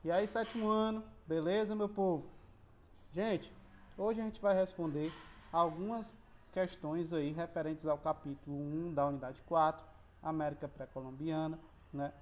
E aí, sétimo ano, beleza, meu povo? Gente, hoje a gente vai responder algumas questões aí referentes ao capítulo 1 da unidade 4, América Pré-Colombiana, né?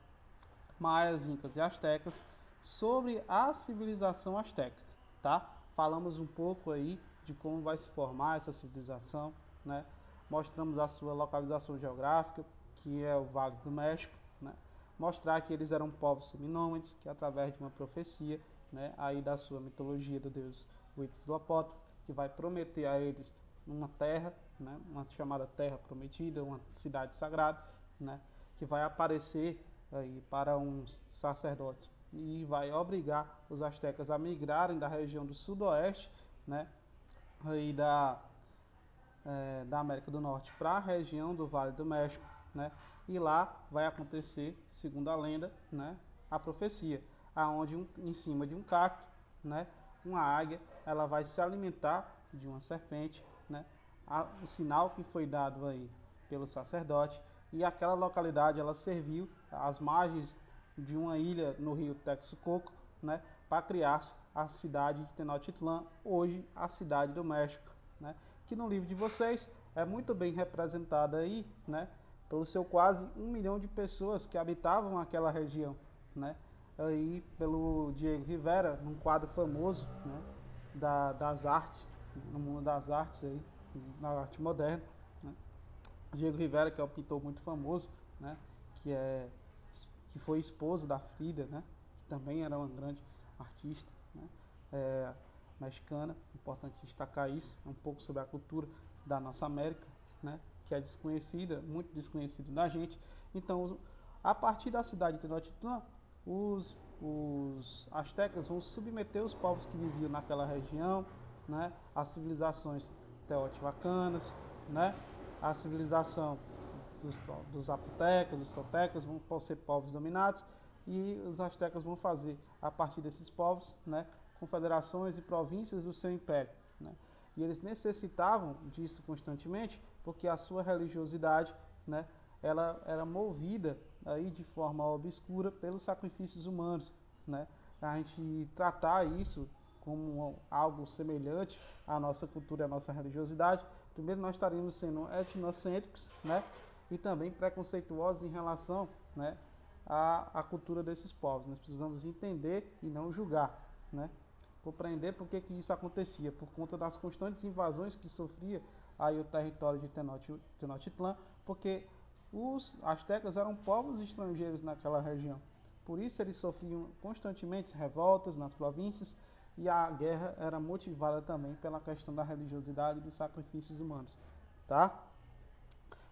Maias, Incas e Astecas, sobre a civilização asteca, tá? Falamos um pouco aí de como vai se formar essa civilização, né? Mostramos a sua localização geográfica, que é o Vale do México, né? Mostrar que eles eram povos seminômades, que através de uma profecia, né, aí da sua mitologia do deus Huitzilopochtli, que vai prometer a eles uma terra, né, uma chamada Terra Prometida, uma cidade sagrada, né, que vai aparecer aí para um sacerdote e vai obrigar os astecas a migrarem da região do sudoeste, né, aí da América do Norte para a região do Vale do México, né? E lá vai acontecer, segundo a lenda, né, a profecia, aonde em cima de um cacto, né, uma águia, ela vai se alimentar de uma serpente, né? O sinal que foi dado aí pelo sacerdote, e aquela localidade ela serviu às margens de uma ilha no rio Texcoco, né, para criar a cidade de Tenochtitlan, hoje a cidade do México, né, que no livro de vocês é muito bem representada aí, né, pelo seu quase 1 milhão de pessoas que habitavam aquela região, né, aí pelo Diego Rivera, num quadro famoso, né, das artes, no mundo das artes aí, na arte moderna, né. Diego Rivera, que é um pintor muito famoso, né, que é que foi esposo da Frida, né, que também era uma grande artista, né, mexicana. Importante destacar isso, um pouco sobre a cultura da nossa América, né, que é desconhecida, muito desconhecida da gente. Então, a partir da cidade de Tenochtitlan, os astecas vão submeter os povos que viviam naquela região, né, às civilizações teotihuacanas, né, a civilização dos zapotecas, dos toltecas vão ser povos dominados, e os astecas vão fazer, a partir desses povos, né, confederações e províncias do seu império, né? E eles necessitavam disso constantemente, porque a sua religiosidade, né, ela era movida aí de forma obscura pelos sacrifícios humanos, né? A gente tratar isso como algo semelhante à nossa cultura e à nossa religiosidade, primeiro nós estaríamos sendo etnocêntricos, né, e também preconceituosos em relação, né, à cultura desses povos. Nós precisamos entender e não julgar, né, compreender por que isso acontecia, por conta das constantes invasões que sofria aí o território de Tenochtitlan, porque os astecas eram povos estrangeiros naquela região. Por isso eles sofriam constantemente revoltas nas províncias, e a guerra era motivada também pela questão da religiosidade e dos sacrifícios humanos, tá?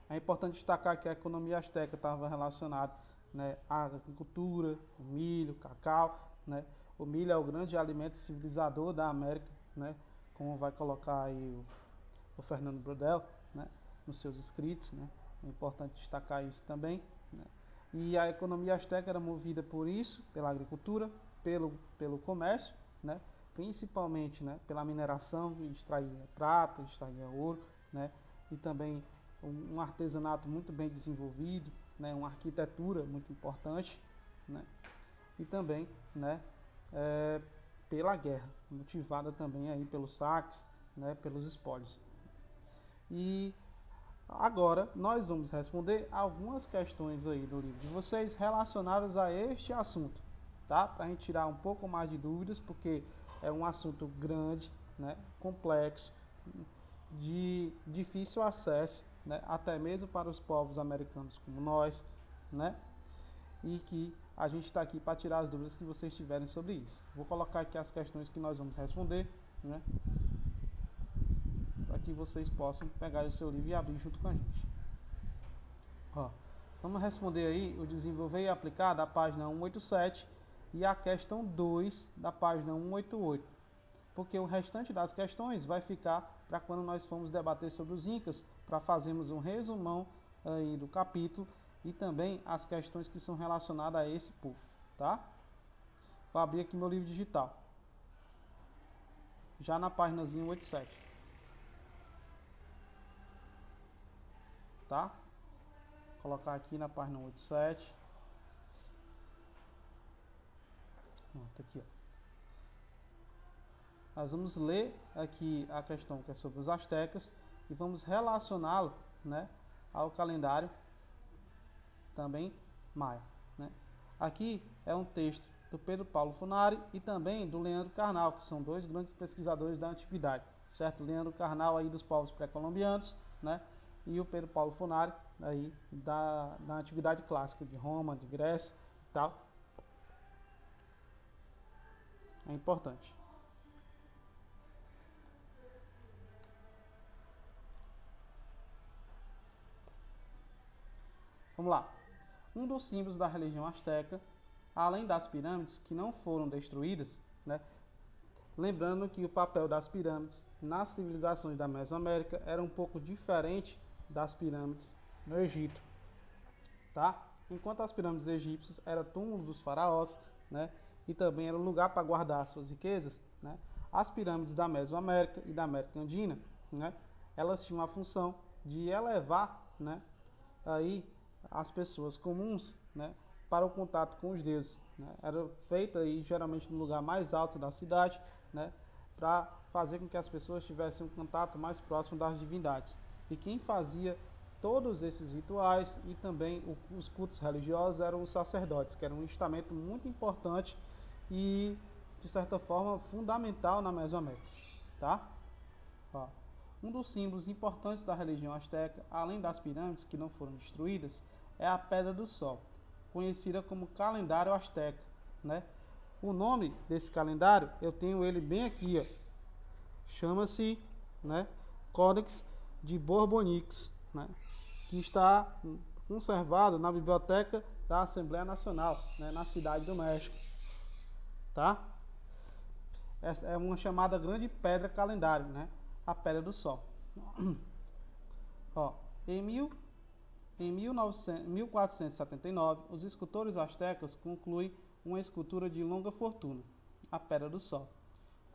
É importante destacar que a economia asteca estava relacionada, né, à agricultura, o milho, o cacau, né? O milho é o grande alimento civilizador da América, né? Como vai colocar aí o Fernando Brodel, né, nos seus escritos, né? É importante destacar isso também, né? E a economia asteca era movida por isso, pela agricultura, pelo comércio, né? Principalmente, né, pela mineração, extraía prata, extraía ouro, né? E também um artesanato muito bem desenvolvido, né? Uma arquitetura muito importante, né? E também, né, é, pela guerra, motivada também aí pelos saques, né, pelos espólios. E agora nós vamos responder algumas questões aí do livro de vocês relacionadas a este assunto, tá? Para a gente tirar um pouco mais de dúvidas, porque é um assunto grande, né, complexo, de difícil acesso, né, até mesmo para os povos americanos como nós, né? E que a gente está aqui para tirar as dúvidas que vocês tiverem sobre isso. Vou colocar aqui as questões que nós vamos responder, né, para que vocês possam pegar o seu livro e abrir junto com a gente. Ó, vamos responder aí o desenvolver e aplicar da página 187 e a questão 2 da página 188, porque o restante das questões vai ficar para quando nós formos debater sobre os Incas, para fazermos um resumão aí do capítulo e também as questões que são relacionadas a esse povo, tá? Vou abrir aqui meu livro digital, já na página 187, tá? Vou colocar aqui na página 187. certo? Aqui, ó. Nós vamos ler aqui a questão que é sobre os astecas e vamos relacioná-lo, né, ao calendário também maia, né? Aqui é um texto do Pedro Paulo Funari e também do Leandro Carnal, que são dois grandes pesquisadores da antiguidade, certo? Leandro Carnal aí dos povos pré-colombianos, né? E o Pedro Paulo Funari aí da antiguidade clássica, de Roma, de Grécia e tal. É importante. Vamos lá. Um dos símbolos da religião asteca, além das pirâmides que não foram destruídas, né? Lembrando que o papel das pirâmides nas civilizações da Mesoamérica era um pouco diferente das pirâmides no Egito, tá? Enquanto as pirâmides egípcias eram túmulos dos faraós, né? E também era um lugar para guardar suas riquezas, né? As pirâmides da Mesoamérica e da América Andina, né? Elas tinham a função de elevar, né, aí as pessoas comuns, né, para o contato com os deuses, né? Era feita aí geralmente no lugar mais alto da cidade, né, para fazer com que as pessoas tivessem um contato mais próximo das divindades. E quem fazia todos esses rituais e também os cultos religiosos eram os sacerdotes, que era um estamento muito importante e de certa forma fundamental na Mesoamérica, tá? Ó, um dos símbolos importantes da religião asteca, além das pirâmides que não foram destruídas, é a Pedra do Sol, conhecida como calendário asteca, né? O nome desse calendário, eu tenho ele bem aqui, ó. Chama-se, né, Codex de Borbonics, né, que está conservado na Biblioteca da Assembleia Nacional, né, na Cidade do México, tá? Essa é uma chamada grande pedra calendário, né? A Pedra do Sol. Ó, em 1479, os escultores astecas concluem uma escultura de longa fortuna, a Pedra do Sol,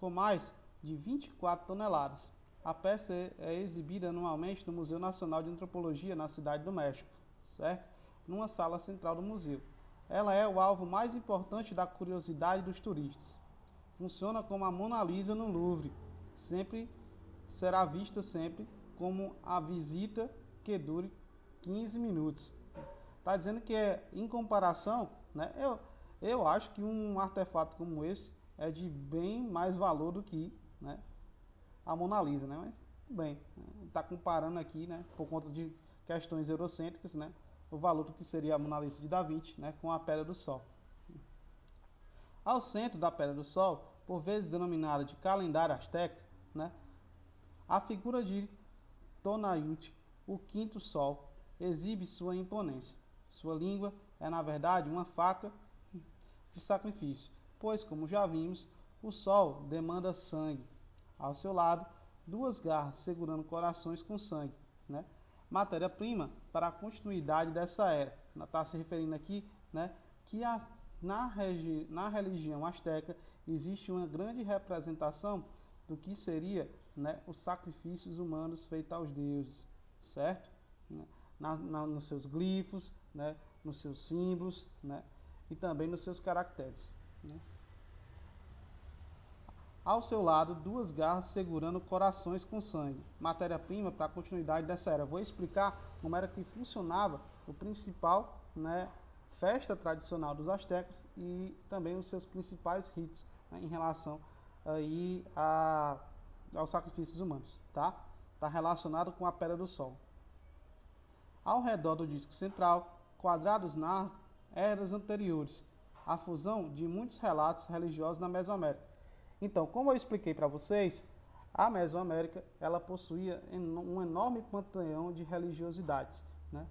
com mais de 24 toneladas. A peça é exibida anualmente no Museu Nacional de Antropologia, na Cidade do México, certo? Numa sala central do museu. Ela é o alvo mais importante da curiosidade dos turistas. Funciona como a Mona Lisa no Louvre. Será vista sempre como a visita que dure 15 minutos. Está dizendo que em comparação, né, eu acho que um artefato como esse é de bem mais valor do que, né, a Mona Lisa, né? Mas tudo bem, está comparando aqui, né, por conta de questões eurocêntricas, né, o valor do que seria a Mona Lisa de Da Vinci, né, com a Pedra do Sol. Ao centro da Pedra do Sol, por vezes denominada de calendário asteca, né, a figura de Tonayuti, o quinto sol, exibe sua imponência. Sua língua é, na verdade, uma faca de sacrifício, pois, como já vimos, o sol demanda sangue. Ao seu lado, duas garras segurando corações com sangue, né? Matéria-prima para a continuidade dessa era. Está se referindo aqui, né, que na religião asteca existe uma grande representação do que seria, né, os sacrifícios humanos feitos aos deuses, certo? Nos seus glifos, né, nos seus símbolos, né, e também nos seus caracteres, né? Ao seu lado, duas garras segurando corações com sangue, matéria-prima para a continuidade dessa era. Vou explicar como era que funcionava o principal, né, festa tradicional dos astecas e também os seus principais ritos, né, em relação aí aos sacrifícios humanos, tá? Está relacionado com a Pedra do Sol. Ao redor do disco central, quadrados narram eras anteriores, a fusão de muitos relatos religiosos na Mesoamérica. Então, como eu expliquei para vocês, a Mesoamérica ela possuía um enorme panteão de religiosidades, né?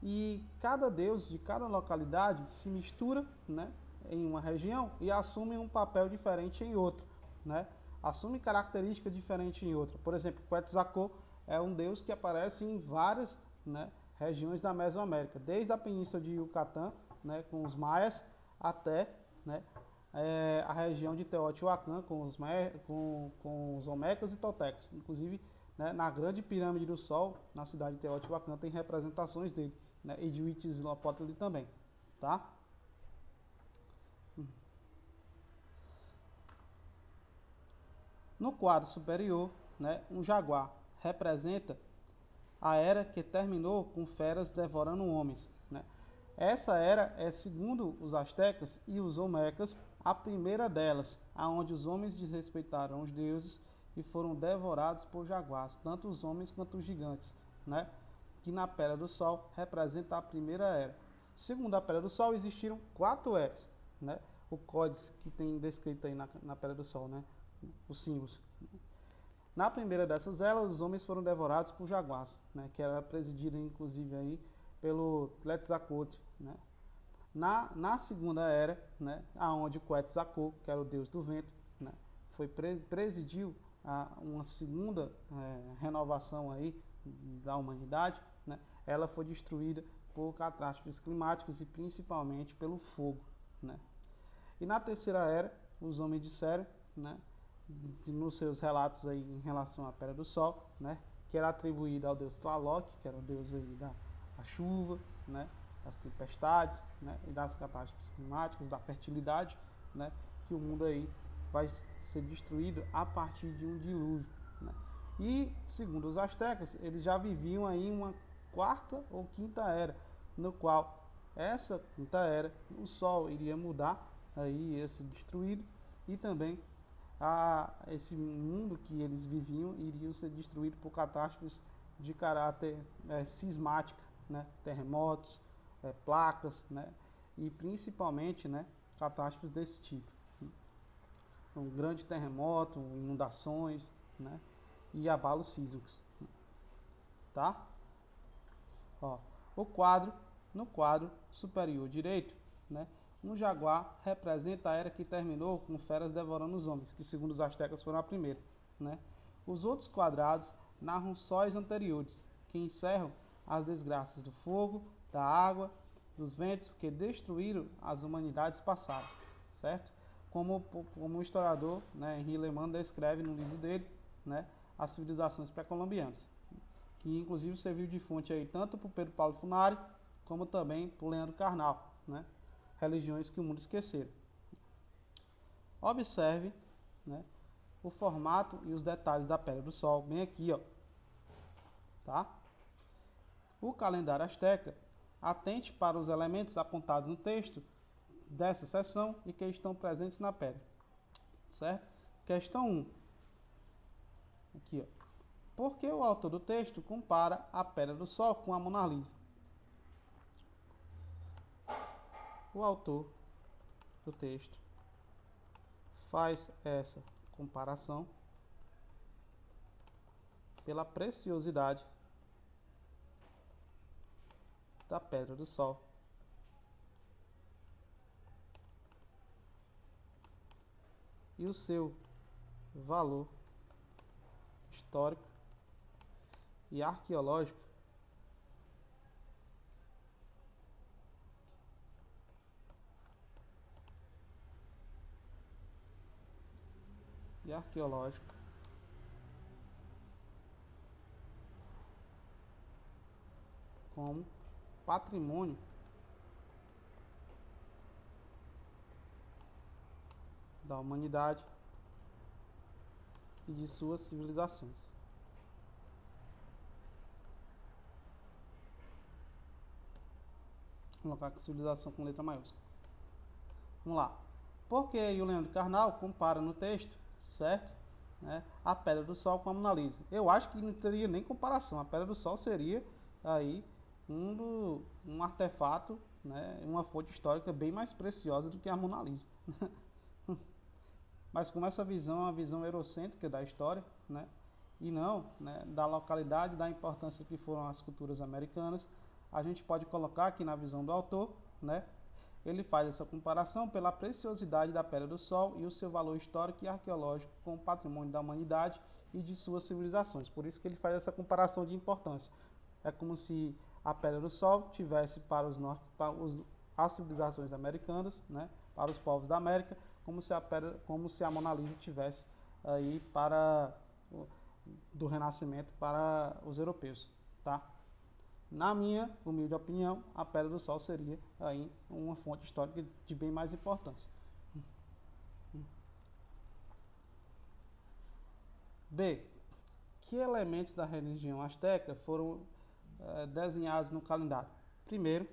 E cada deus de cada localidade se mistura, né, em uma região e assume um papel diferente em outra, né? Assume característica diferente em outra. Por exemplo, Quetzalcoatl é um deus que aparece em várias, né, regiões da Mesoamérica, desde a península de Yucatán, né, com os maias, até, né, a região de Teotihuacan com os olmecas e toltecas. Inclusive, né, na grande pirâmide do Sol, na cidade de Teotihuacan, tem representações dele, né, e de Huitzilopochtli também, tá? No quadro superior, né, um jaguar representa a era que terminou com feras devorando homens, né? Essa era é, segundo os astecas e os olmecas, a primeira delas, aonde os homens desrespeitaram os deuses e foram devorados por jaguares, tanto os homens quanto os gigantes, né? Que na Pedra do Sol representa a primeira era. Segundo a Pedra do Sol, existiram 4 eras, né? O códice que tem descrito aí na Pedra do Sol, né? Os símbolos. Na primeira dessas eras, os homens foram devorados por jaguares, né? Que era presidida inclusive aí pelo Quetzalcoatl, né? Na segunda era, né, aonde o Quetzalcoatl, que era o deus do vento, né, presidiu uma segunda renovação aí da humanidade, né, ela foi destruída por catástrofes climáticas e principalmente pelo fogo, né. E na terceira era, os homens disseram, né, nos seus relatos aí em relação à Pedra do Sol, né, que era atribuída ao deus Tlaloc, que era o deus aí da chuva, né, das tempestades, né, e das catástrofes climáticas, da fertilidade, né, que o mundo aí vai ser destruído a partir de um dilúvio, né. E, segundo os astecas, eles já viviam aí uma quarta ou quinta era, no qual essa quinta era, o Sol iria mudar, aí ia ser destruído, e também esse mundo que eles viviam iria ser destruído por catástrofes de caráter sismática, né, terremotos, placas, né, e principalmente, né, catástrofes desse tipo. Um grande terremoto, inundações, né, e abalos sísmicos. Tá? Ó, no quadro superior direito, né, um jaguar representa a era que terminou com feras devorando os homens, que segundo os astecas foram a primeira, né? Os outros quadrados narram sóis anteriores, que encerram as desgraças do fogo, da água, dos ventos que destruíram as humanidades passadas, certo? Como o historiador, né, Henri Lehmann descreve no livro dele, né, as civilizações pré-colombianas, que inclusive serviu de fonte aí tanto para o Pedro Paulo Funari, como também para o Leandro Carnal, né, religiões que o mundo esqueceram. Observe, né, o formato e os detalhes da Pedra do Sol, bem aqui, ó, tá? O calendário asteca, atente para os elementos apontados no texto dessa seção e que estão presentes na pedra, certo? Questão 1. Aqui, ó. Por que o autor do texto compara a Pedra do Sol com a Mona Lisa? O autor do texto faz essa comparação pela preciosidade da Pedra do Sol e o seu valor histórico e arqueológico como patrimônio da humanidade e de suas civilizações. Vou colocar aqui civilização com letra maiúscula. Vamos lá. Porque o Leandro Carnal compara no texto, certo? Né, a Pedra do Sol com a Mona Lisa. Eu acho que não teria nem comparação. A Pedra do Sol seria aí um artefato, né, uma fonte histórica bem mais preciosa do que a Mona Lisa. Mas como essa visão é uma visão eurocêntrica da história, né, e não, né, da localidade, da importância que foram as culturas americanas, a gente pode colocar aqui na visão do autor, né, ele faz essa comparação pela preciosidade da Pedra do Sol e o seu valor histórico e arqueológico com o patrimônio da humanidade e de suas civilizações. Por isso que ele faz essa comparação de importância. É como se a Pedra do Sol tivesse para as civilizações americanas, né, para os povos da América, como se a Mona Lisa tivesse aí do Renascimento para os europeus, tá? Na minha humilde opinião, a Pedra do Sol seria aí uma fonte histórica de bem mais importância. B. Que elementos da religião asteca foram desenhados no calendário? Primeiro,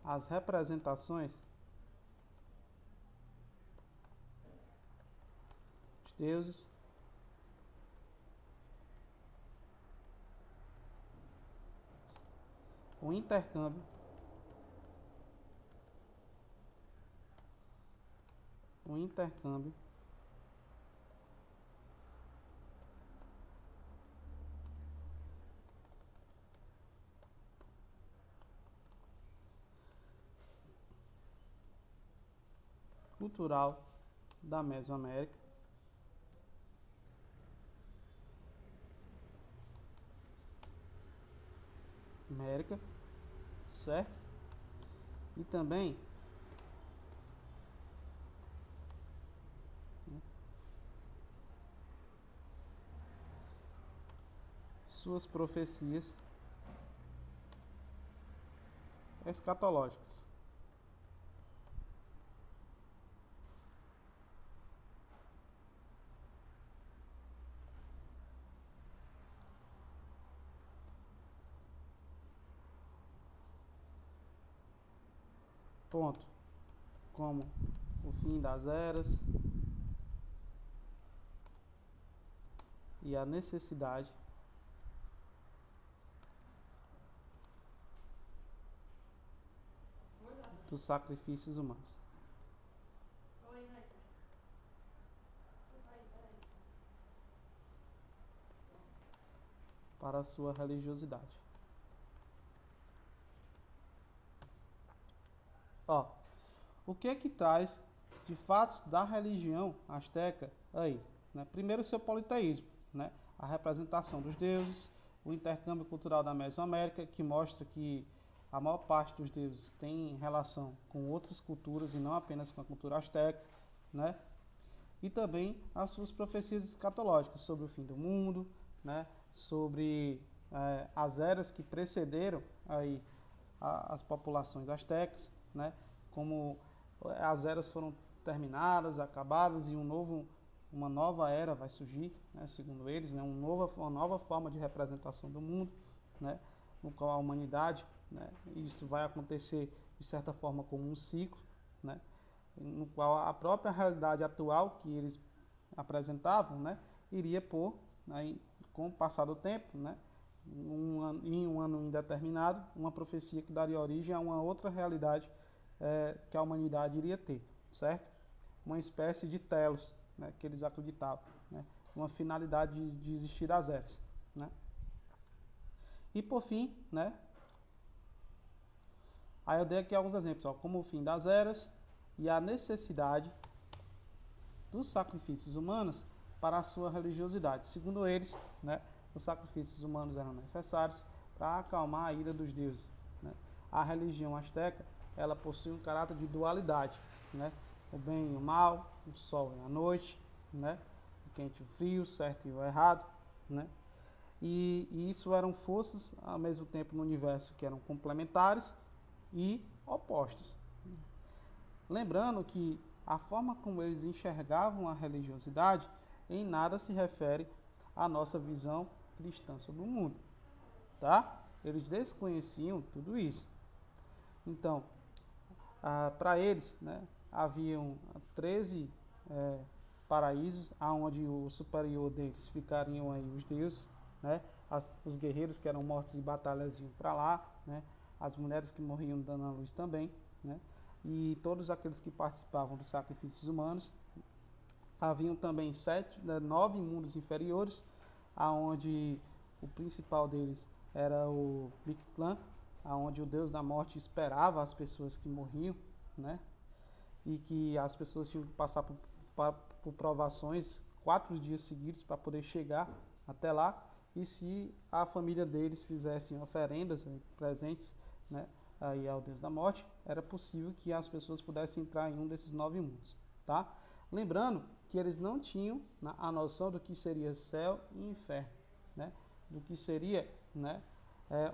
as representações dos deuses, o intercâmbio cultural da Mesoamérica, certo? E também suas profecias escatológicas. Ponto. Como o fim das eras e a necessidade dos sacrifícios humanos. Para a sua religiosidade. Ó, o que é que traz de fatos da religião asteca aí? Né? Primeiro, seu politeísmo, né? A representação dos deuses, o intercâmbio cultural da Mesoamérica, que mostra que a maior parte dos deuses tem relação com outras culturas e não apenas com a cultura asteca, né? E também as suas profecias escatológicas sobre o fim do mundo, né? Sobre as eras que precederam aí as populações astecas, né? Como as eras foram terminadas, acabadas e uma nova era vai surgir, né? Segundo eles, né? Uma nova forma de representação do mundo, né? No qual a humanidade, né? Isso vai acontecer de certa forma como um ciclo, né? No qual a própria realidade atual que eles apresentavam, né? Iria pôr, né? Com o passar do tempo, né? Em um ano indeterminado, uma profecia que daria origem a uma outra realidade que a humanidade iria ter, certo? Uma espécie de telos, né, que eles acreditavam, né? Uma finalidade de existir das eras, né? E por fim, né? Aí eu dei aqui alguns exemplos, ó, como o fim das eras e a necessidade dos sacrifícios humanos para a sua religiosidade. Segundo eles, né, os sacrifícios humanos eram necessários para acalmar a ira dos deuses, né? A religião asteca, ela possui um caráter de dualidade, né? O bem e o mal, o sol e a noite, né? O quente e o frio, o certo e o errado, né? E isso eram forças ao mesmo tempo no universo que eram complementares e opostos. Lembrando que a forma como eles enxergavam a religiosidade em nada se refere à nossa visão cristã sobre o mundo, tá? Eles desconheciam tudo isso. Então, para eles, né, haviam 13 paraísos, aonde o superior deles ficariam aí os deuses, né? Os guerreiros que eram mortos em batalhas iam para lá, né? As mulheres que morriam dando a luz também, né? E todos aqueles que participavam dos sacrifícios humanos. Haviam também 9 mundos inferiores, aonde o principal deles era o Mictlán, aonde o deus da morte esperava as pessoas que morriam, né? E que as pessoas tinham que passar por provações 4 dias seguidos para poder chegar até lá. E se a família deles fizessem oferendas, presentes, né, aí ao deus da morte, era possível que as pessoas pudessem entrar em um desses 9 mundos, tá? Lembrando que eles não tinham a noção do que seria céu e inferno, né? Do que seria, né,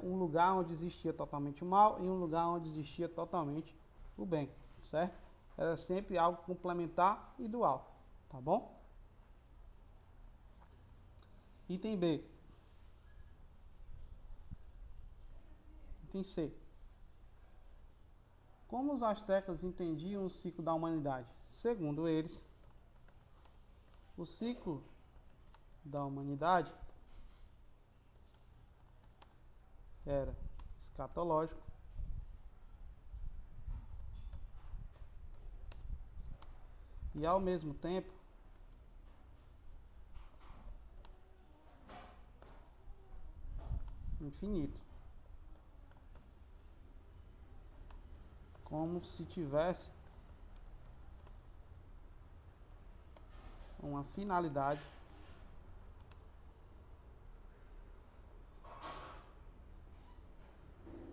um lugar onde existia totalmente o mal e um lugar onde existia totalmente o bem, certo? Era sempre algo complementar e dual, tá bom? Item B. Item C. Como os astecas entendiam o ciclo da humanidade? Segundo eles, o ciclo da humanidade era escatológico, e ao mesmo tempo infinito, como se tivesse uma finalidade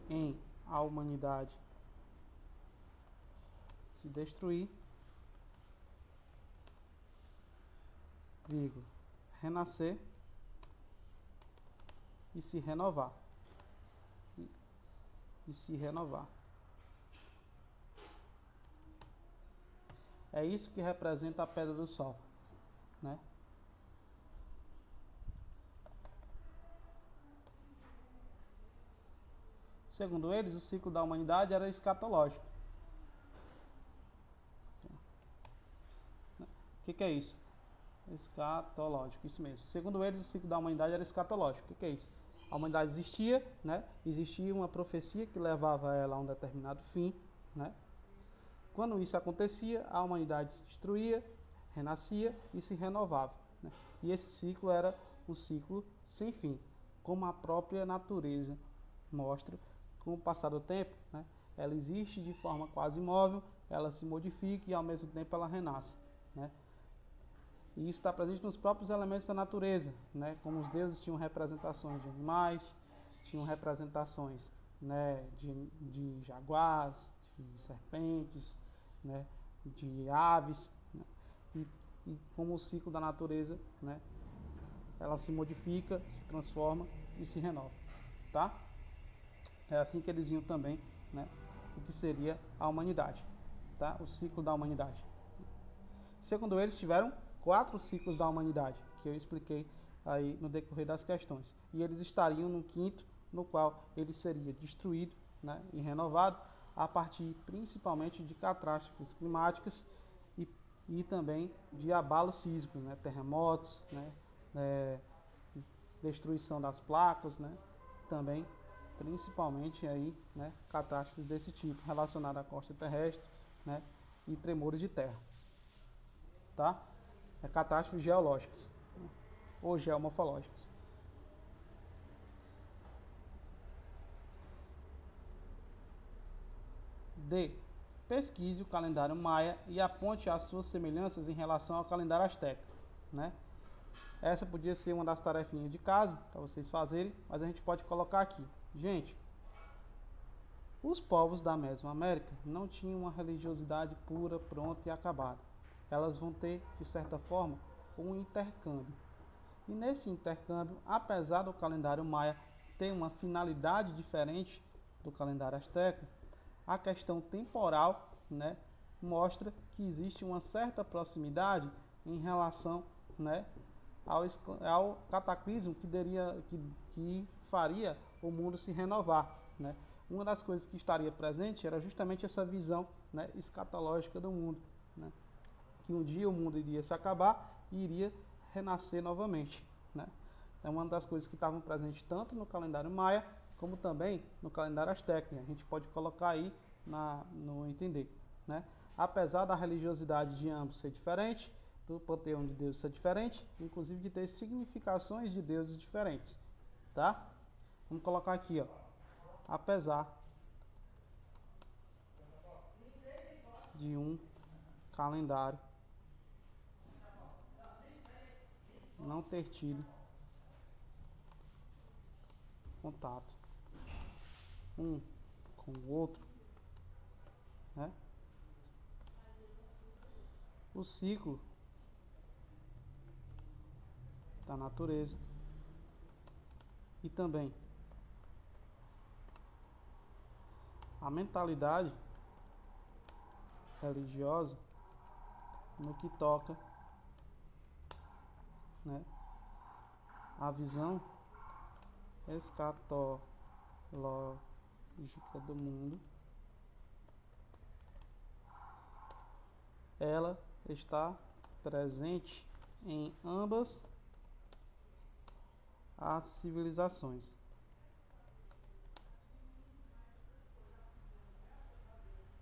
em a humanidade se destruir, vírgula, renascer e se renovar. E se renovar. É isso que representa a pedra do sol, né? Segundo eles, o ciclo da humanidade era escatológico. O que é isso? Escatológico, isso mesmo. Segundo eles, o ciclo da humanidade era escatológico. O que é isso? A humanidade existia, né? Existia uma profecia que levava ela a um determinado fim, né? Quando isso acontecia, a humanidade se destruía, renascia e se renovava, né? E esse ciclo era um ciclo sem fim, como a própria natureza mostra. Com o passar do tempo, né, ela existe de forma quase imóvel, ela se modifica e ao mesmo tempo ela renasce, né? E isso está presente nos próprios elementos da natureza, né? Como os deuses tinham representações de animais, tinham representações, né, de jaguares, de serpentes, né, de aves, né? E como o ciclo da natureza, né, ela se modifica, se transforma e se renova, tá? É assim que eles viam também, né, o que seria a humanidade, tá? O ciclo da humanidade. Segundo eles, tiveram 4 ciclos da humanidade, que eu expliquei aí no decorrer das questões. E eles estariam no quinto, no qual ele seria destruído, né, e renovado a partir principalmente de catástrofes climáticas e também de abalos sísmicos, né, terremotos, né, destruição das placas, né, também principalmente aí, né, catástrofes desse tipo relacionadas à costa terrestre, né, e tremores de terra, tá? Catástrofes geológicas, né, ou geomorfológicas. D. Pesquise o calendário maia e aponte as suas semelhanças em relação ao calendário asteca, né? Essa podia ser uma das tarefinhas de casa para vocês fazerem, mas a gente pode colocar aqui. Gente, os povos da Mesoamérica não tinham uma religiosidade pura, pronta e acabada. Elas vão ter, de certa forma, um intercâmbio. E nesse intercâmbio, apesar do calendário maia ter uma finalidade diferente do calendário asteca, a questão temporal, né, mostra que existe uma certa proximidade em relação, né, ao cataclismo que faria o mundo se renovar, né? Uma das coisas que estaria presente era justamente essa visão, né, escatológica do mundo, né? Que um dia o mundo iria se acabar e iria renascer novamente, né? É uma das coisas que estavam presentes tanto no calendário maia como também no calendário asteca. A gente pode colocar aí no entender, né? Apesar da religiosidade de ambos ser diferente, do panteão de Deus ser diferente, inclusive de ter significações de deuses diferentes, tá? Vamos colocar aqui, ó. Apesar de um calendário não ter tido contato um com o outro, né? O ciclo da natureza e também a mentalidade religiosa no que toca, né, a visão escatológica do mundo. Ela está presente em ambas as civilizações.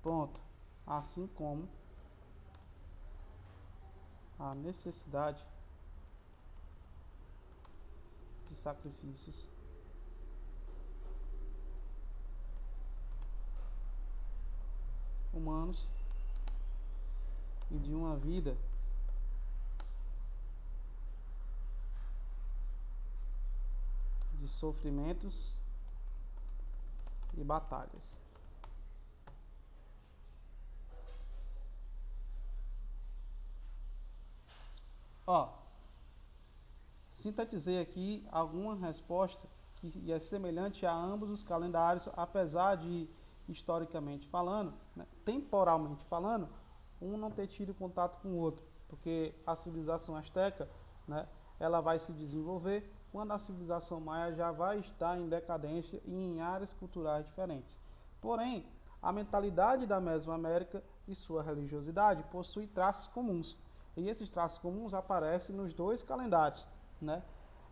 Ponto. Assim como a necessidade de sacrifícios humanos e de uma vida de sofrimentos e batalhas. Ó, sintetizei aqui alguma resposta que é semelhante a ambos os calendários, apesar de, historicamente falando, né, temporalmente falando, um não ter tido contato com o outro, porque a civilização asteca, né, ela vai se desenvolver quando a civilização maia já vai estar em decadência e em áreas culturais diferentes. Porém, a mentalidade da Mesoamérica e sua religiosidade possui traços comuns. E esses traços comuns aparecem nos dois calendários, né?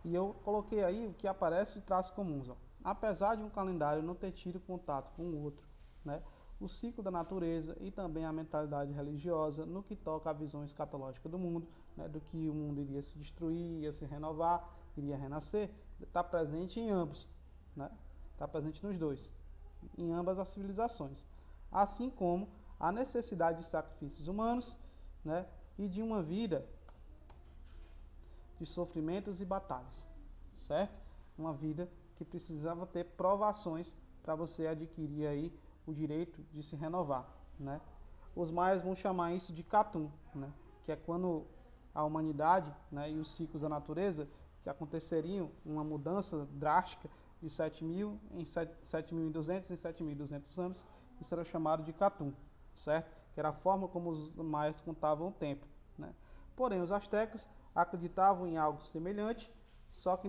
E eu coloquei aí o que aparece de traços comuns. Ó. Apesar de um calendário não ter tido contato com o outro, né? O ciclo da natureza e também a mentalidade religiosa no que toca à visão escatológica do mundo, né? Do que o mundo iria se destruir, ia se renovar, iria renascer, está presente em ambos, né? Está presente nos dois, em ambas as civilizações. Assim como a necessidade de sacrifícios humanos, né? E de uma vida de sofrimentos e batalhas, certo? Uma vida que precisava ter provações para você adquirir aí o direito de se renovar, né? Os maias vão chamar isso de Catum, né? Que é quando a humanidade, né, e os ciclos da natureza, que aconteceriam uma mudança drástica de 7.000 em 7.200 em 7.200 anos, isso era chamado de Catum, certo? Que era a forma como os maias contavam o tempo, né? Porém, os astecas acreditavam em algo semelhante, só que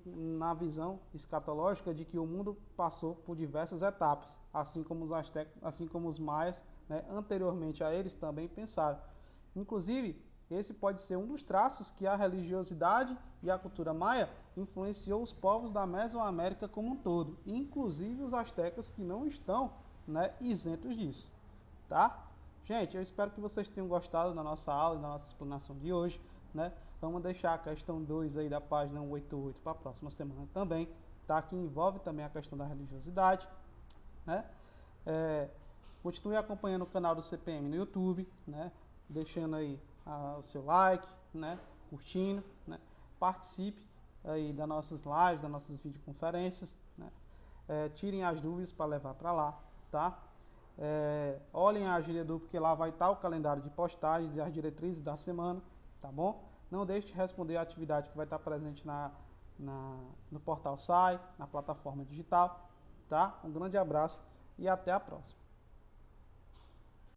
na visão escatológica de que o mundo passou por diversas etapas, assim como os astecas, assim como os maias, né, anteriormente a eles também pensaram. Inclusive, esse pode ser um dos traços que a religiosidade e a cultura maia influenciou os povos da Mesoamérica como um todo, inclusive os astecas que não estão, né, isentos disso, tá? Gente, eu espero que vocês tenham gostado da nossa aula e da nossa explanação de hoje, né? Vamos deixar a questão 2 aí da página 188 para a próxima semana também, tá? Que envolve também a questão da religiosidade, né? Continue acompanhando o canal do CPM no YouTube, né? Deixando aí o seu like, né? Curtindo, né? Participe aí das nossas lives, das nossas videoconferências, né? Tirem as dúvidas para levar para lá, tá? Olhem a Agília Edu, porque lá vai estar o calendário de postagens e as diretrizes da semana, tá bom? Não deixe de responder a atividade que vai estar presente no portal SAI, na plataforma digital, tá? Um grande abraço e até a próxima.